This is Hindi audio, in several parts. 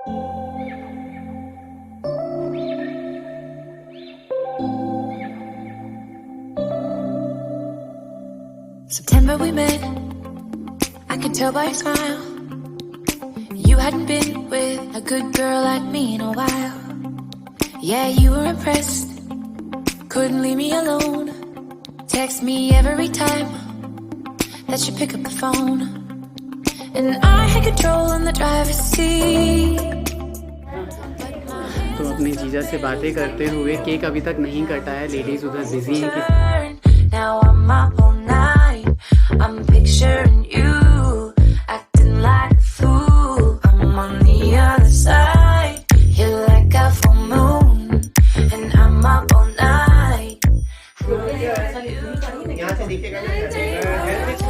September we met, I could tell by your smile. You hadn't been with a good girl like me in a while. Yeah, you were impressed, couldn't leave me alone. Text me every time that you pick up the phone. And I had control on the driver's seat. तो अपने जीजा से बातें करते हुए केक अभी तक नहीं कटा है, लेडीज उधर बिजी हैं कि Now I'm up all night, I'm picturing you acting like a fool. I'm on the other side, you're like a full moon, and I'm up all night.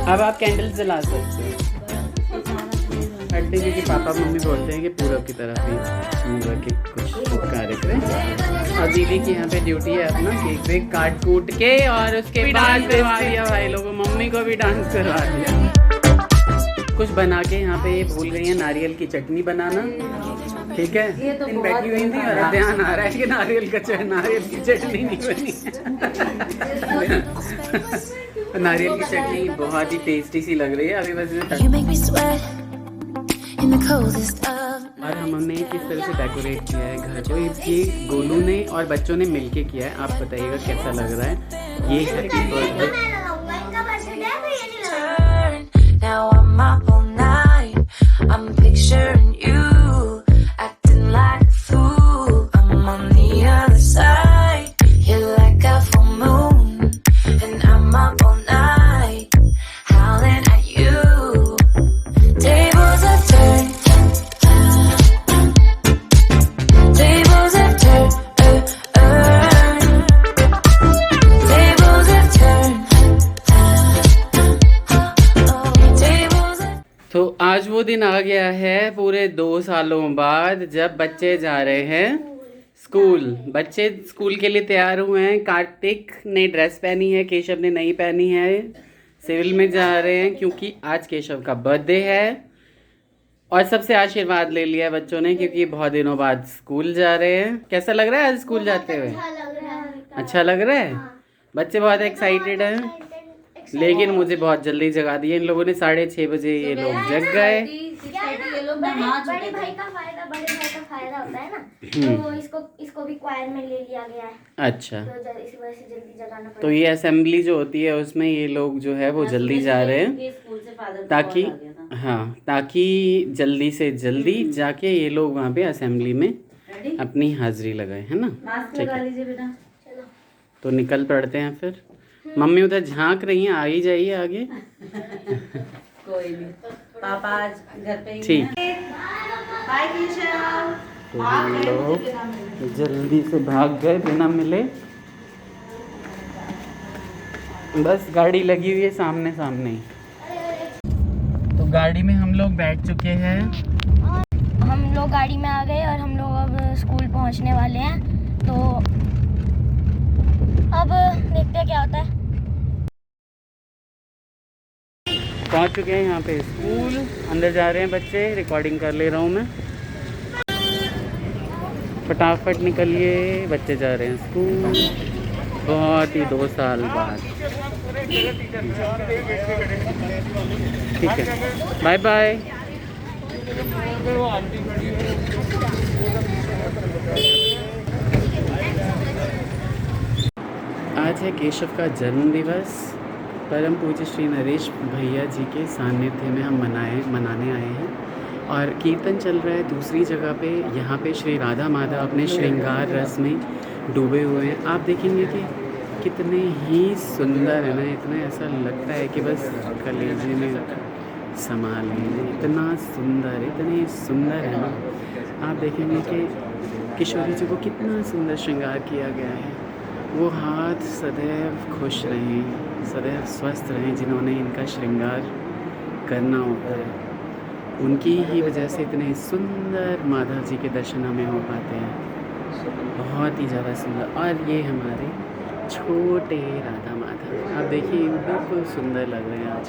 अब आप कैंडल जला सकते हो। क्योंकि पापा मम्मी बोलते हैं कि पूरब की तरफ ही के कुछ कार्य करें। और दीदी की यहाँ पे ड्यूटी है अपना केक वेक काट कूट के और उसके बाद करवा दिया भाई लोगों, मम्मी को भी डांस करवा दिया। कुछ बना के यहाँ पे ये भूल गई है नारियल की चटनी बनाना। ठीक है, इन बैठी हुई थी और ध्यान आ रहा है कि नारियल की चटनी नहीं बनी। नारियल की चटनी बहुत ही टेस्टी सी लग रही है अभी बस। और हमने किस तरह से डेकोरेट किया है घर को, ये गोलू ने और बच्चों ने मिलके किया है। आप बताइएगा कैसा लग रहा है। ये हैप्पी बर्थडे। तो आज वो दिन आ गया है पूरे 2 सालों बाद जब बच्चे जा रहे हैं स्कूल। बच्चे स्कूल के लिए तैयार हुए हैं। कार्तिक ने ड्रेस पहनी है, केशव ने नहीं पहनी है। सिविल में जा रहे हैं क्योंकि आज केशव का बर्थडे है। और सबसे आशीर्वाद ले लिया बच्चों ने क्योंकि बहुत दिनों बाद स्कूल जा रहे हैं। कैसा लग रहा है आज स्कूल जाते हुए? अच्छा लग रहा है। बच्चे बहुत एक्साइटेड हैं, लेकिन मुझे बहुत जल्दी जगा दिए इन लोगों ने। 6:30 बजे ये लोग जग गए। बड़े भाई का फायदा होता है ना, तो इसको भी क्वायर में ले लिया गया है। अच्छा, तो इसी वजह से जल्दी जगाना पड़ता है। तो ये असेंबली जो होती है उसमें ये लोग जो है वो जल्दी जा रहे हैं ताकि जल्दी से जल्दी जाके ये लोग वहाँ पे असेंबली में अपनी हाजिरी लगाए, है ना। ठीक है, तो निकल पड़ते हैं फिर। मम्मी उधर झांक रही हैं, आ ही जाइए आगे। कोई नहीं, पापा आज घर पे ही ठीक। बाय केशव। तो हम लोग जल्दी से भाग गए बिना मिले। बस गाड़ी लगी हुई है सामने ही। तो गाड़ी में हम लोग बैठ चुके हैं। हम लोग गाड़ी में आ गए और हम लोग अब स्कूल पहुंचने वाले हैं। तो अब देखते हैं क्या होता है। पहुंच चुके हैं यहाँ पे स्कूल। अंदर जा रहे हैं बच्चे, रिकॉर्डिंग कर ले रहा हूँ मैं। फटाफट निकलिए, बच्चे जा रहे हैं स्कूल बहुत ही 2 साल बाद। ठीक है, बाय बाय। आज है केशव का जन्म दिवस। परम पूज्य श्री नरेश भैया जी के सानिध्य में हम मनाने आए हैं और कीर्तन चल रहा है दूसरी जगह पे। यहाँ पे श्री राधा माधव अपने श्रृंगार रस में डूबे हुए हैं। आप देखेंगे कि कितने ही सुंदर है ना, इतना ऐसा लगता है कि बस कलेजे में समा लें। इतना इतने सुंदर है ना। आप देखेंगे कि किशोरी जी को कितना सुंदर श्रृंगार किया गया है। वो हाथ सदैव खुश रहें, सदैव स्वस्थ रहें जिन्होंने इनका श्रृंगार करना होता है। उनकी ही वजह से इतने सुंदर माधव जी के दर्शन हमें हो पाते हैं, बहुत ही ज़्यादा सुंदर। और ये हमारे छोटे राधा माधव, आप देखिए बिल्कुल सुंदर लग रहे हैं आज।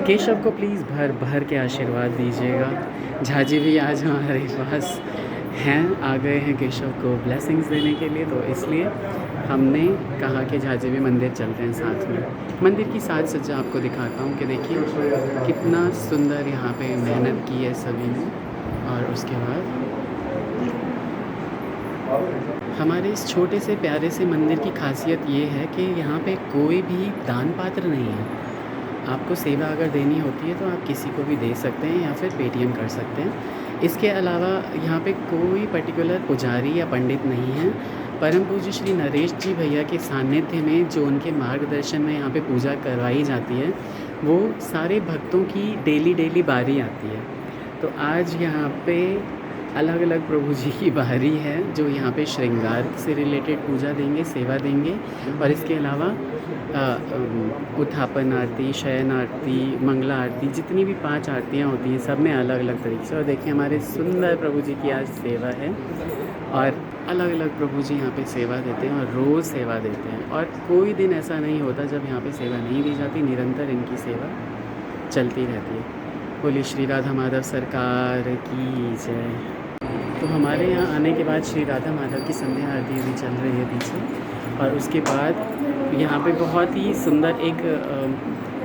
केशव को प्लीज़ भर भर के आशीर्वाद दीजिएगा। झाजी भी आज हमारे पास हैं, आ गए हैं केशव को ब्लेसिंग्स देने के लिए, तो इसलिए हमने कहा कि झाजी भी मंदिर चलते हैं साथ में। मंदिर की साज सज्जा आपको दिखाता हूँ कि देखिए कितना सुंदर यहाँ पे मेहनत की है सभी ने। और उसके बाद हमारे इस छोटे से प्यारे से मंदिर की खासियत ये है कि यहाँ पे कोई भी दान पात्र नहीं है। आपको सेवा अगर देनी होती है तो आप किसी को भी दे सकते हैं या फिर पेटीएम कर सकते हैं। इसके अलावा यहाँ पे कोई पर्टिकुलर पुजारी या पंडित नहीं है। परम पूज्य श्री नरेश जी भैया के सानिध्य में जो उनके मार्गदर्शन में यहाँ पे पूजा करवाई जाती है, वो सारे भक्तों की डेली बारी आती है। तो आज यहाँ पे अलग अलग प्रभु जी की बारी है जो यहाँ पे श्रृंगार से रिलेटेड पूजा देंगे, सेवा देंगे। और इसके अलावा उत्थापन आरती, शयन आरती, मंगला आरती, जितनी भी 5 आरतियाँ होती हैं सब में अलग अलग तरीके से। और देखिए हमारे सुंदर प्रभु जी की आज सेवा है और अलग अलग प्रभु जी यहाँ पे सेवा देते हैं और रोज़ सेवा देते हैं। और कोई दिन ऐसा नहीं होता जब यहाँ पे सेवा नहीं दी जाती, निरंतर इनकी सेवा चलती रहती है। बोली श्री राधा माधव सरकार की जय। तो हमारे यहाँ आने के बाद श्री राधा माधव की संध्या आरती भी चल रही है पीछे। और उसके बाद यहाँ पे बहुत ही सुंदर एक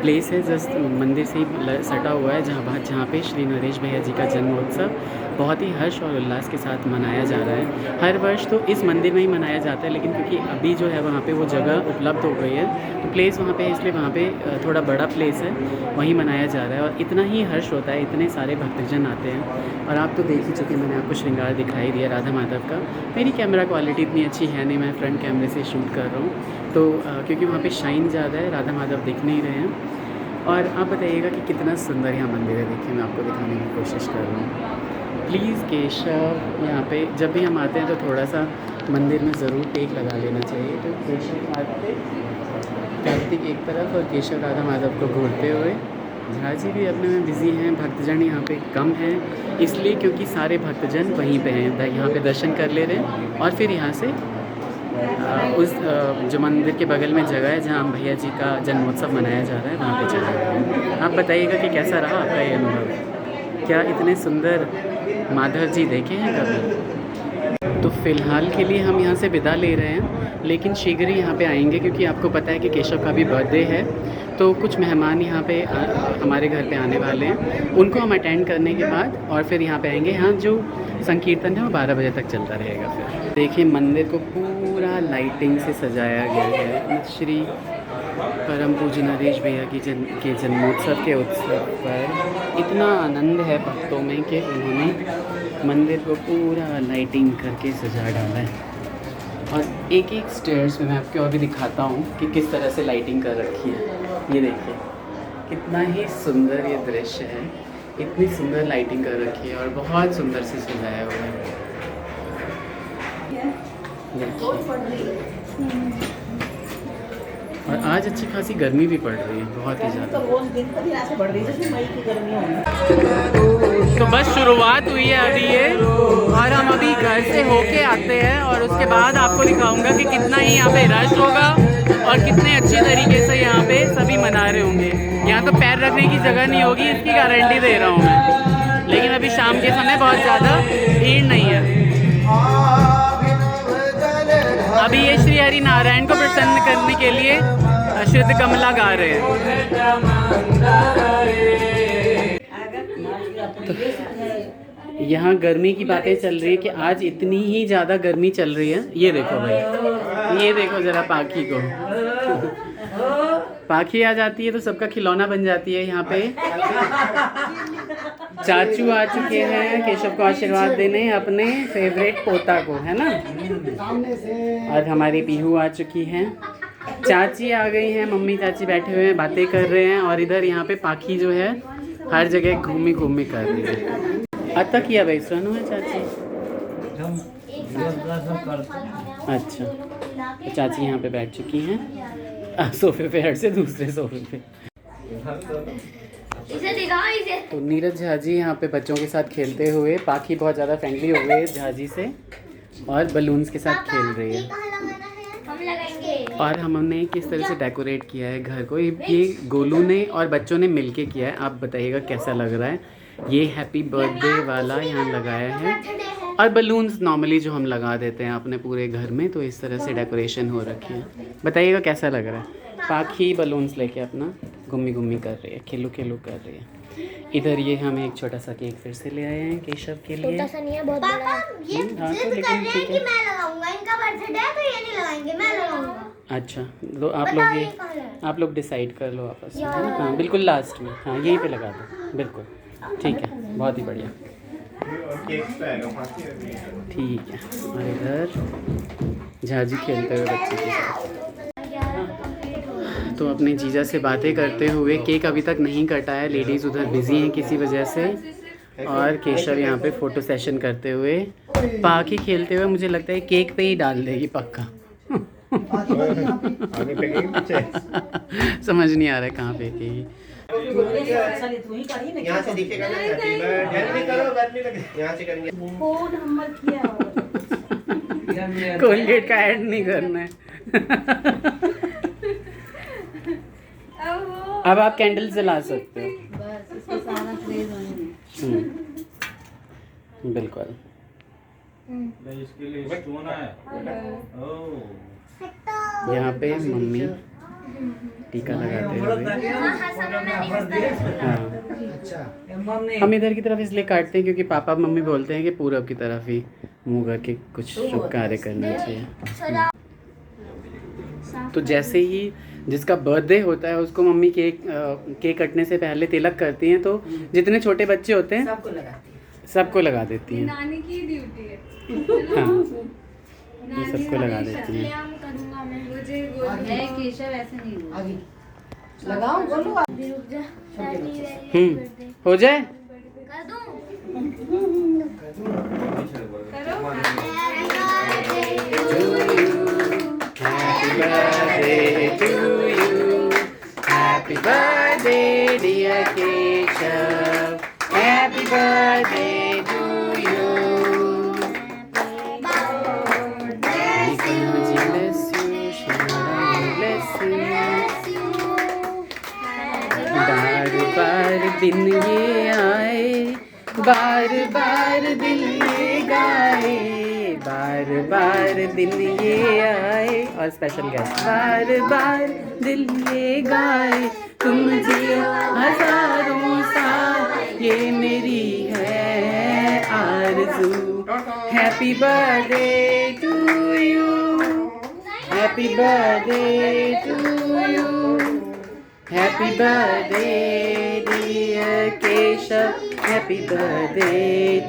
प्लेस है जस्ट मंदिर से ही सटा हुआ है जहाँ पे श्री नरेश भैया जी का जन्मोत्सव बहुत ही हर्ष और उल्लास के साथ मनाया जा रहा है। हर वर्ष तो इस मंदिर में ही मनाया जाता है, लेकिन क्योंकि अभी जो है वहाँ पे वो जगह उपलब्ध हो गई है तो प्लेस वहाँ पे है, इसलिए वहाँ पे थोड़ा बड़ा प्लेस है, वहीं मनाया जा रहा है। और इतना ही हर्ष होता है, इतने सारे भक्तजन आते हैं। और आप तो देख ही चुके, मैंने आपको श्रृंगार दिखाई दिया राधा माधव का। मेरी कैमरा क्वालिटी इतनी अच्छी है नहीं, मैं फ्रंट कैमरे से शूट कर रहा हूँ तो क्योंकि वहाँ पे शाइन ज़्यादा है, राधा माधव दिख नहीं रहे हैं। और आप बताइएगा कि कितना सुंदर यहाँ मंदिर है। देखिए मैं आपको दिखाने की कोशिश कर रहा हूँ। प्लीज़ केशव, यहाँ पे जब भी हम आते हैं तो थोड़ा सा मंदिर में ज़रूर टेक लगा लेना चाहिए। तो केशव कार्तिक एक तरफ और केशव राधा माधव को घूरते हुए, झाजी भी अपने में बिज़ी हैं। भक्तजन यहाँ पे कम हैं इसलिए क्योंकि सारे भक्तजन वहीं पे हैं, यहाँ पे दर्शन कर ले रहे हैं और फिर यहाँ से उस जो मंदिर के बगल में जगह है जहाँ भैया जी का जन्मोत्सव मनाया जा रहा है वहाँ पे चले गए। आप बताइएगा कि कैसा रहा आपका ये अनुभव। क्या इतने सुंदर माधव जी देखे हैं कभी? तो फ़िलहाल के लिए हम यहाँ से विदा ले रहे हैं, लेकिन शीघ्र ही यहाँ पे आएंगे क्योंकि आपको पता है कि केशव का भी बर्थडे है। तो कुछ मेहमान यहाँ पे हमारे घर पे आने वाले हैं, उनको हम अटेंड करने के बाद और फिर यहाँ पे आएंगे। यहाँ जो संकीर्तन है वो 12 बजे तक चलता रहेगा। फिर देखिए मंदिर को पूरा लाइटिंग से सजाया गया है। श्री परम पूज्य नरेश भैया की जन्मोत्सव के उत्सव पर इतना आनंद है भक्तों में कि उन्होंने मंदिर को पूरा लाइटिंग करके सजा डाला है। और एक एक स्टेयर्स में मैं आपको और भी दिखाता हूँ कि किस तरह से लाइटिंग कर रखी है। ये देखिए कितना ही सुंदर ये दृश्य है, इतनी सुंदर लाइटिंग कर रखी है और बहुत सुंदर से सजाया हुआ है। और आज अच्छी खासी गर्मी भी पड़ रही है, बहुत ही ज़्यादा। तो बस शुरुआत हुई है अभी ये, और हम अभी घर से होके आते हैं और उसके बाद आपको दिखाऊंगा कि कितना ही यहाँ पे रश होगा और कितने अच्छे तरीके से यहाँ पे सभी मना रहे होंगे। यहाँ तो पैर रखने की जगह नहीं होगी, इसकी गारंटी दे रहा हूँ मैं। लेकिन अभी शाम के समय बहुत ज़्यादा भीड़ नहीं है। अभी ये श्री हरि नारायण को प्रसन्न करने के लिए शुद्ध कमला गा रहे हैं। तो यहाँ गर्मी की बातें चल रही है कि आज इतनी ही ज़्यादा गर्मी चल रही है। ये देखो भाई, ये देखो ज़रा पाखी को। पाखी आ जाती है तो सबका खिलौना बन जाती है। यहाँ पे चाचू आ चुके हैं केशव को आशीर्वाद देने, अपने फेवरेट पोता को, है ना। और हमारी पीहू आ चुकी हैं, चाची आ गई हैं, मम्मी चाची बैठे हुए हैं, बातें कर रहे हैं। और इधर यहाँ पे पाखी जो है हर जगह घूमी कर रही है। अतः किया भाई सुनो है चाची। अच्छा, तो चाची यहाँ पे बैठ चुकी हैं सोफे पे, हट से दूसरे सोफे पे। तो नीरज झाजी यहाँ पे बच्चों के साथ खेलते हुए, पाखी बहुत ज़्यादा फ्रेंडली हो गई झाजी से और बलून्स के साथ खेल रही है। हम लगाएंगे। और हमने किस तरह से डेकोरेट किया है घर को, ये गोलू ने और बच्चों ने मिलके किया है। आप बताइएगा कैसा लग रहा है। ये हैप्पी बर्थडे वाला यहाँ लगाया है और बलून्स नॉर्मली जो हम लगा देते हैं अपने पूरे घर में, तो इस तरह से डेकोरेशन हो रखी है। बताइएगा कैसा लग रहा है। पाखी बलून्स लेके अपना घुम्मी घुम्मी कर रही है, खिलू खिलू कर रही है। इधर ये हम एक छोटा सा केक फिर से ले आए हैं केशव के लिए। छोटा सा नहीं है, बहुत बड़ा है। हाँ, तो लेकिन ठीक है। मैं लगाऊंगा, इनका बर्थडे है तो ये नहीं लगाएंगे, मैं लगाऊंगा। अच्छा, तो आप लोग डिसाइड कर लो आपस में, है ना? हाँ बिल्कुल लास्ट में, हाँ यहीं पे लगा दो, बिल्कुल ठीक है, बहुत ही बढ़िया, ठीक है। और इधर झाजी खेलते हुए बच्चे के साथ। तो अपने जीजा से बातें करते हुए, केक अभी तक नहीं कटा है, लेडीज़ उधर बिजी हैं किसी वजह से, और केशव यहाँ पे फ़ोटो सेशन करते हुए, पाखी खेलते हुए मुझे लगता है केक पे ही डाल देगी पक्का। समझ नहीं आ रहा है कहाँ पे की। यहाँ से दिखेगा ना, हैप्पी बर्थडे करो, यहाँ से करेंगे। कोलगेट का ऐड नहीं करना है। अब आप कैंडल जला सकते हो। बिल्कुल। यहाँ पे मम्मी टीका लगाते हुए, हाँ हम इधर की तरफ इसलिए काटते हैं क्योंकि पापा मम्मी बोलते हैं कि पूरब की तरफ ही मुँह करके कुछ शुभ कार्य करना चाहिए। तो जैसे ही जिसका बर्थडे होता है उसको मम्मी केक कटने से पहले तिलक करती हैं, तो जितने छोटे बच्चे होते हैं सबको लगा देती हैं। नानी की ड्यूटी है। हाँ ये सबको लगा देती हैं। मुझे केशव ऐसे नहीं लगाओ बोलो। हो जाए। कर दूं? Happy birthday dear Keshav, happy birthday to you. May God bless you, Shri bless you. बार बार दिन ये आए, बार बार दिल ये गाए, बार बार दिन ये आए, और स्पेशल गेस्ट, बार बार दिल ये गाए, तुम जियो हजारों साल, ये मेरी है आरज़ू। Happy birthday to you, happy birthday to you, happy birthday dear Keshav, happy birthday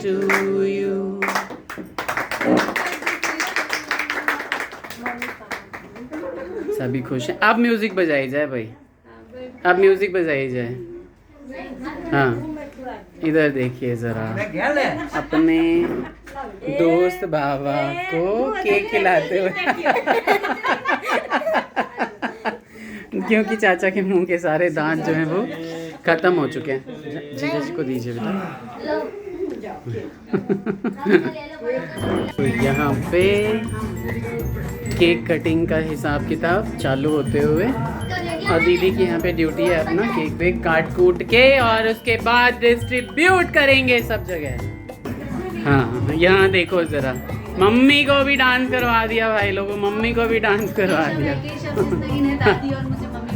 to you. सभी खुश हैं। अब म्यूजिक बजाई जाए भाई, अब म्यूजिक बजाई जाए। हाँ इधर देखिए ज़रा, अपने दोस्त बाबा को केक खिलाते हुए क्योंकि चाचा के मुंह के सारे दांत जो हैं वो ख़त्म हो चुके हैं। जीजा जी को दीजिए बेटा। तो यहाँ पे केक कटिंग का हिसाब किताब चालू होते हुए, और दीदी की यहाँ पे ड्यूटी है अपना केक वेक काट कूट के, और उसके बाद डिस्ट्रीब्यूट करेंगे सब जगह। हाँ यहाँ देखो ज़रा, मम्मी को भी डांस करवा दिया भाई लोगों, मम्मी को भी डांस करवा दिया।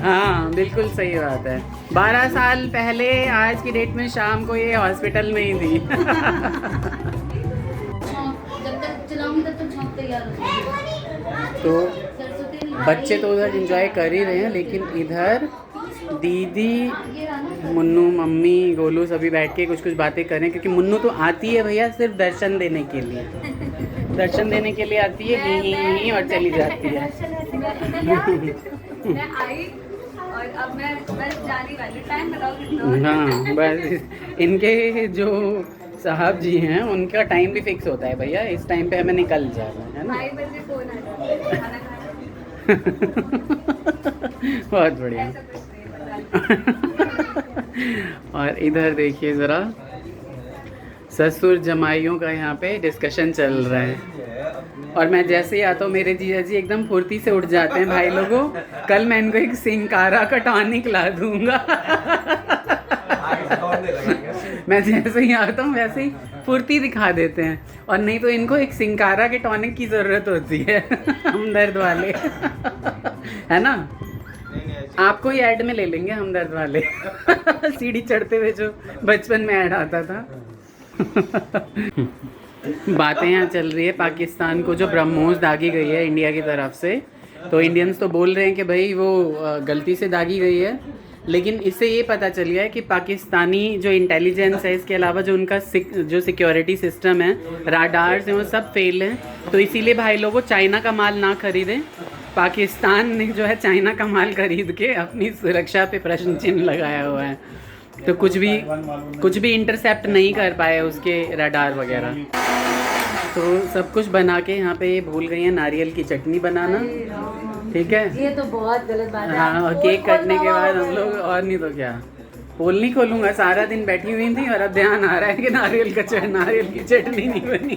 हाँ बिल्कुल सही बात है। 12 साल पहले आज की डेट में शाम को ये हॉस्पिटल में ही थी। जब तक चलाऊंगी तब तक छौंक तैयार हो जाएगी। तो बच्चे तो उधर एंजॉय कर ही रहे हैं, लेकिन इधर दीदी, मुन्नू, मम्मी, गोलू सभी बैठ के कुछ कुछ बातें कर रहे हैं, क्योंकि मुन्नू तो आती है भैया सिर्फ दर्शन देने के लिए, दर्शन देने के लिए आती है, ही और चली जाती है। मैं आई और अब मैं जाने वाली, टाइम बताओ कितना। हाँ बस इनके जो साहब जी हैं उनका टाइम भी फिक्स होता है भैया, इस टाइम पे हमें निकल जाना है ना। 5 बजे फोन आ जाता है, खाना खाना। बहुत बढ़िया। और इधर देखिए ज़रा, ससुर जमाइयों का यहाँ पे डिस्कशन चल रहा है। और मैं जैसे ही आता हूँ मेरे जीजा जी एकदम फुर्ती से उठ जाते हैं, भाई लोगों कल मैं इनको एक सिंकारा का टॉनिक ला दूंगा। मैं जैसे ही आता हूँ वैसे ही फुर्ती दिखा देते हैं, और नहीं तो इनको एक सिंकारा के टॉनिक की ज़रूरत होती है हमदर्द वाले, है ना। आपको ही ऐड में ले लेंगे हमदर्द वाले सीढ़ी चढ़ते हुए जो बचपन में ऐड आता था। बातें यहाँ चल रही है पाकिस्तान को जो ब्रह्मोस दागी गई है इंडिया की तरफ से, तो इंडियंस तो बोल रहे हैं कि भाई वो गलती से दागी गई है, लेकिन इससे ये पता चल गया है कि पाकिस्तानी जो इंटेलिजेंस है, इसके अलावा जो उनका जो सिक्योरिटी सिस्टम है, राडार्स हैं, वो सब फेल हैं। तो इसीलिए भाई लोगों चाइना का माल ना खरीदें। पाकिस्तान ने जो है चाइना का माल खरीद के अपनी सुरक्षा पे प्रश्न चिन्ह लगाया हुआ है, तो कुछ भी इंटरसेप्ट नहीं कर पाए उसके रडार वगैरह। तो सब कुछ बना के यहाँ पे ये भूल गई हैं नारियल की चटनी बनाना, ठीक है। ये तो बहुत गलत बात है। हाँ, और केक कटने के बाद हम लोग, और नहीं तो क्या, पोल नहीं खोलूँगा। सारा दिन बैठी हुई थी और अब ध्यान आ रहा है कि नारियल की चटनी नहीं बनी।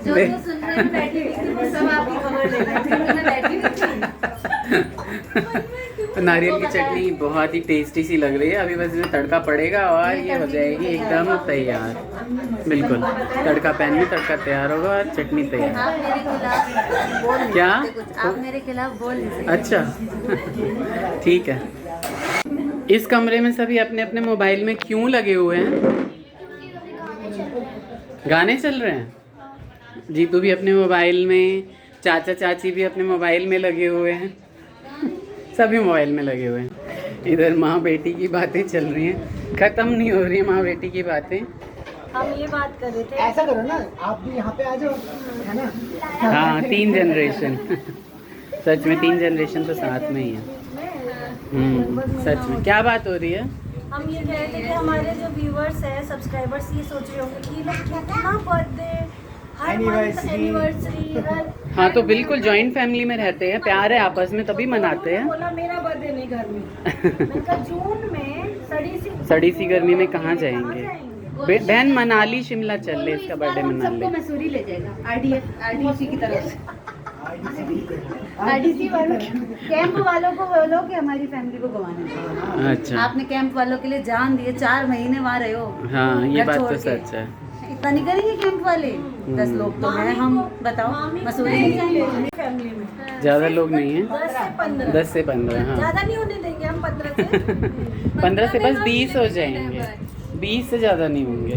जो सुन रहे हैं बैठी हुई थी वो सब आपकी खबर ले रहे थे, मैं बैठी हुई थी। नारियल की चटनी बहुत ही टेस्टी सी लग रही है। अभी बस इसमें तड़का पड़ेगा और ये हो जाएगी एकदम तैयार। बिल्कुल, तड़का पैन में तड़का तैयार होगा और चटनी तैयार। आप मेरे खिलाफ बोल नहीं क्या? सकते कुछ, आप मेरे खिलाफ बोल नहीं सकते। अच्छा ठीक है। इस कमरे में सभी अपने अपने मोबाइल में क्यों लगे हुए हैं? गाने चल रहे हैं। जीतू भी अपने मोबाइल में, चाचा चाची भी अपने मोबाइल में लगे हुए हैं, सभी मोबाइल में लगे हुए हैं। इधर माँ बेटी की बातें चल रही हैं, ख़त्म नहीं हो रही है माँ बेटी की बातें। हम ये बात कर रहे थे, ऐसा करो ना, आप भी यहाँ पे आ जाओ, है ना। हाँ, 3 जनरेशन सच में 3 जनरेशन तो साथ में ही है। सच में। क्या बात हो रही है? हम ये कह रहे थे कि हमारे जो व्यूअर्स हैं, सब्सक्राइबर्स, ये सोच रहे होंगे कि लोग कितना बर्थडे, हर मंथ एनिवर्सरी। हाँ, तो बिल्कुल जॉइंट फैमिली में रहते हैं, प्यार है आपस में, तभी मनाते हैं। बोला मेरा बर्थडे नहीं घर में, मैंने कहा जून में सड़ी सी गर्मी में कहाँ जाएंगे? बहन मनाली शिमला चल ले, इसका बर्थडे मना ले। मसूरी ले जाएगा आरडीसी की तरफ से। आरडीसी वालों, कैंप वालों को बोलो कि हमारी फैमिली को गवाना। अच्छा, आपने कैंप वालों के लिए जान दिए, 4 महीने वहाँ रहे हो। हाँ ये बात तो छोड़ के। सच है। इतना नहीं करेंगे कैंप वाले, 10 लोग तो हैं हम, बताओ मसूरी नहीं जाएंगे। फैमिली में ज़्यादा लोग नहीं हैं, 10 से 15। हाँ ज़्यादा नहीं होने देंगे हम, 15 से 15 से बस 20 हो जाएंगे, 20 से ज़्यादा नहीं होंगे।